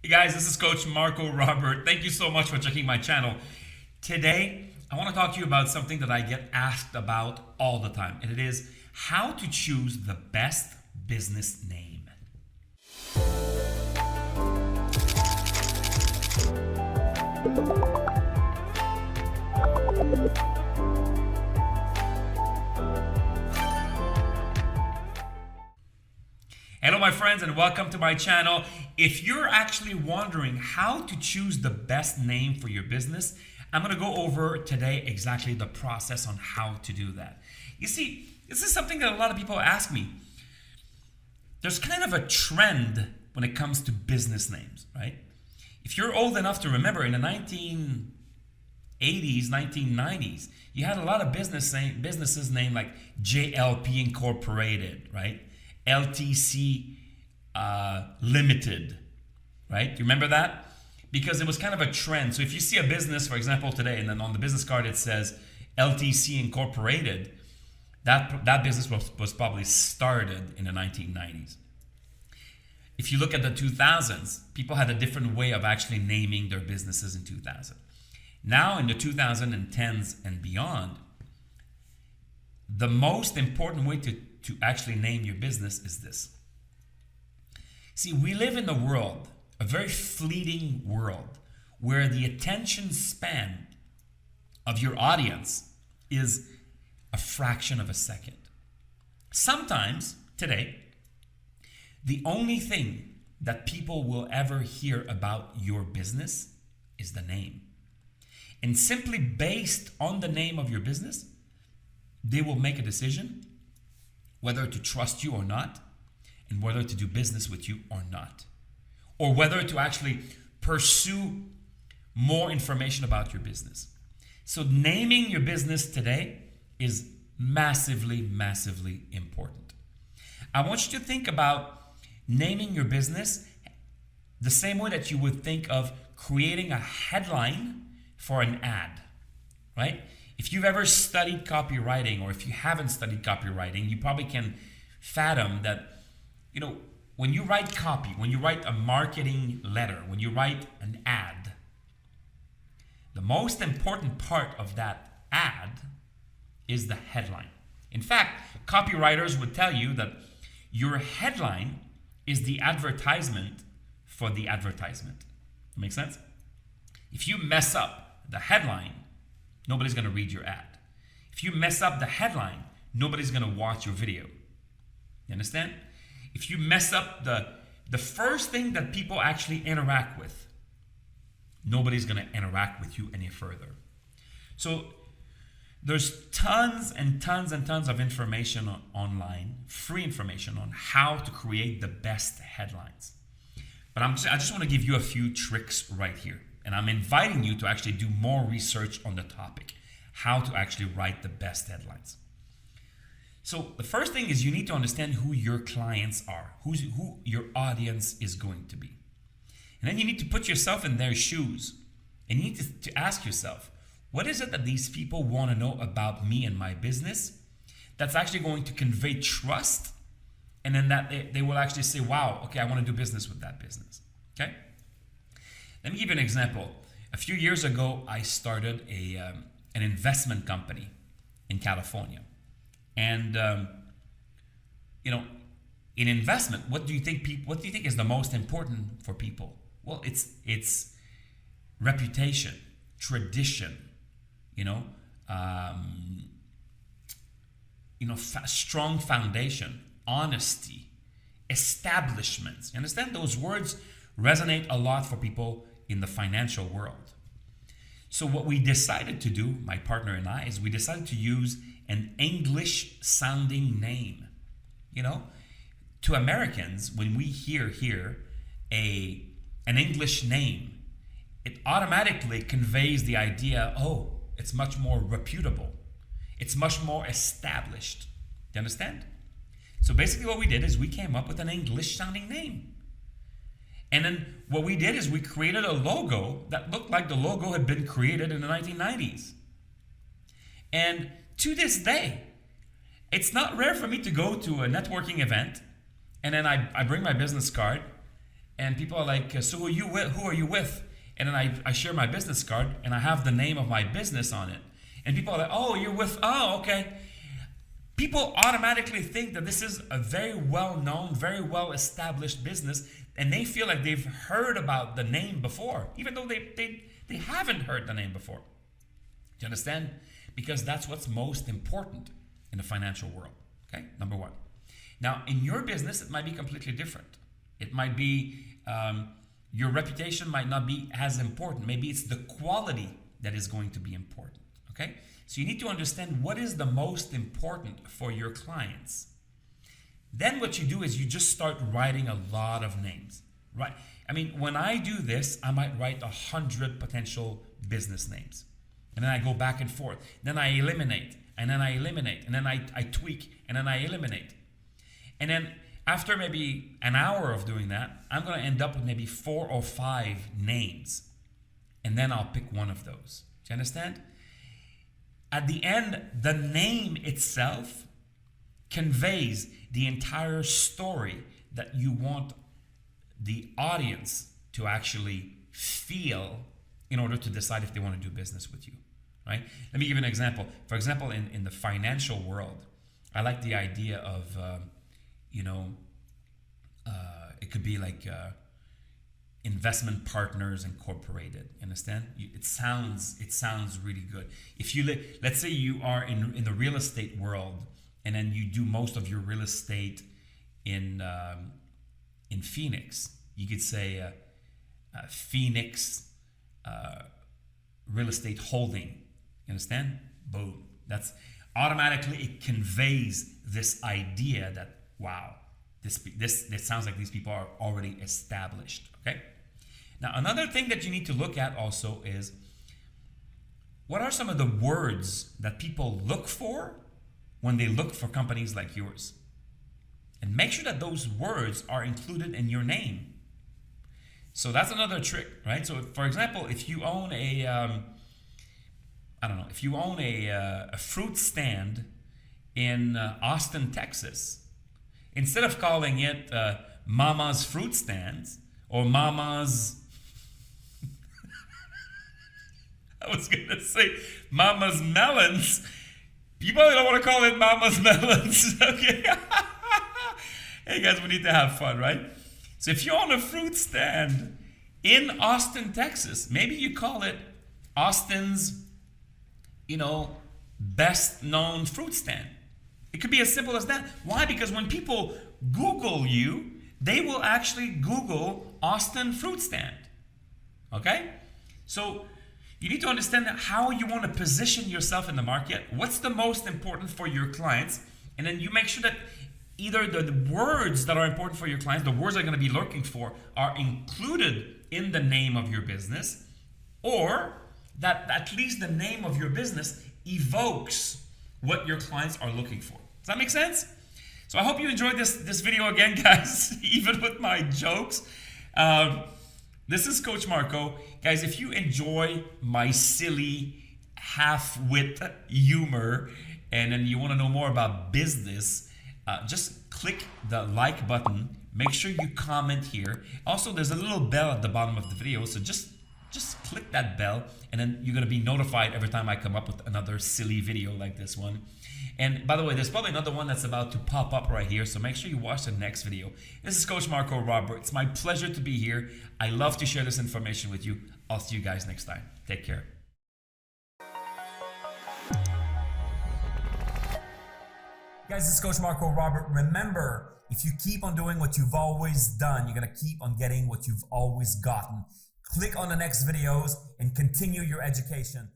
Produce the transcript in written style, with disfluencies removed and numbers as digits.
Hey guys, this is Coach Marco Robert. Thank you so much for checking my channel. Today, I want to talk to you about something that I get asked about all the time, and it is how to choose the best business name. Hello my friends and welcome to my channel. If you're actually wondering how to choose the best name for your business, I'm going to go over today exactly the process on how to do that. You see, this is something that a lot of people ask me. There's kind of a trend when it comes to business names, right? If you're old enough to remember, in the 1980s, 1990s, you had a lot of businesses named like JLP Incorporated, right? LTC Limited, right? Do you remember that? Because it was kind of a trend. So if you see a business, for example, today, and then on the business card it says LTC Incorporated, that business was probably started in the 1990s. If you look at the 2000s, people had a different way of actually naming their businesses in 2000. Now in the 2010s and beyond, the most important way to actually name your business is this. See, we live in a world, a very fleeting world, where the attention span of your audience is a fraction of a second. Sometimes, today, the only thing that people will ever hear about your business is the name. And simply based on the name of your business, they will make a decision whether to trust you or not, and whether to do business with you or not, or whether to actually pursue more information about your business. So naming your business today is massively, massively important. I want you to think about naming your business the same way that you would think of creating a headline for an ad, right? If you've ever studied copywriting, or if you haven't studied copywriting, you probably can fathom that, when you write copy, when you write a marketing letter, when you write an ad, the most important part of that ad is the headline. In fact, copywriters would tell you that your headline is the advertisement for the advertisement. Make sense? If you mess up the headline, nobody's going to read your ad. If you mess up the headline, nobody's going to watch your video. You understand? If you mess up the first thing that people actually interact with, nobody's going to interact with you any further. So there's tons and tons and tons of information online, free information on how to create the best headlines. But I just want to give you a few tricks right here. And I'm inviting you to actually do more research on the topic, how to actually write the best headlines. So the first thing is you need to understand who your clients are, who your audience is going to be. And then you need to put yourself in their shoes. And you need to ask yourself, what is it that these people want to know about me and my business that's actually going to convey trust? And then that they will actually say, wow, okay, I want to do business with that business. Okay? Let me give you an example. A few years ago, I started an investment company in California. And in investment, what do you think is the most important for people? Well, it's reputation, tradition, strong foundation, honesty, establishments. You understand? Those words resonate a lot for people in the financial world. So what we decided to do, my partner and I, is we decided to use an English sounding name. To Americans, when we hear an English name, it automatically conveys the idea, oh, it's much more reputable. It's much more established. Do you understand? So basically what we did is we came up with an English sounding name. And then what we did is we created a logo that looked like the logo had been created in the 1990s. And to this day, it's not rare for me to go to a networking event and then I bring my business card And people are like, so who are you with? Who are you with? And then I share my business card and I have the name of my business on it. And people are like, oh, you're with, oh, okay. People automatically think that this is a very well-known, very well-established business, and they feel like they've heard about the name before, even though they haven't heard the name before. Do you understand? Because that's what's most important in the financial world, okay? Number one. Now, in your business, it might be completely different. It might be, your reputation might not be as important. Maybe it's the quality that is going to be important, okay? So you need to understand what is the most important for your clients. Then what you do is you just start writing a lot of names, right? I mean, when I do this, I might write 100 potential business names. And then I go back and forth. Then I eliminate, and then I eliminate, and then I tweak, and then I eliminate. And then after maybe an hour of doing that, I'm going to end up with maybe 4 or 5 names. And then I'll pick one of those. Do you understand? At the end, the name itself conveys the entire story that you want the audience to actually feel in order to decide if they want to do business with you, right? Let me give you an example. For example, in the financial world, I like the idea of, it could be like Investment Partners Incorporated. Understand? It sounds really good. If you let's say you are in the real estate world, and then you do most of your real estate in Phoenix, you could say Phoenix Real Estate Holding. You understand? Boom. That's automatically, it conveys this idea that, wow, this sounds like these people are already established. Okay. Now, another thing that you need to look at also is, what are some of the words that people look for when they look for companies like yours? And make sure that those words are included in your name. So that's another trick, right? So for example, if you own a fruit stand in Austin, Texas, instead of calling it Mama's Fruit Stand or Mama's, I was going to say Mama's Melons, you probably don't want to call it Mama's Melons, okay? Hey guys, we need to have fun, right? So if you own a fruit stand in Austin, Texas, maybe you call it Austin's, best known fruit stand. It could be as simple as that. Why? Because when people Google you, they will actually Google Austin fruit stand. Okay? So you need to understand how you want to position yourself in the market. What's the most important for your clients? And then you make sure that either the words that are important for your clients, the words they're going to be looking for, are included in the name of your business, or that at least the name of your business evokes what your clients are looking for. Does that make sense? So I hope you enjoyed this video again, guys, even with my jokes. This is Coach Marco. Guys, if you enjoy my silly half-wit humor and then you want to know more about business, just click the like button. Make sure you comment here. Also, there's a little bell at the bottom of the video, so just click that bell, and then you're going to be notified every time I come up with another silly video like this one. And by the way, there's probably another one that's about to pop up right here, so make sure you watch the next video. This is Coach Marco Robert. It's my pleasure to be here. I love to share this information with you. I'll see you guys next time. Take care. Guys, this is Coach Marco Robert. Remember, if you keep on doing what you've always done, you're going to keep on getting what you've always gotten. Click on the next videos and continue your education.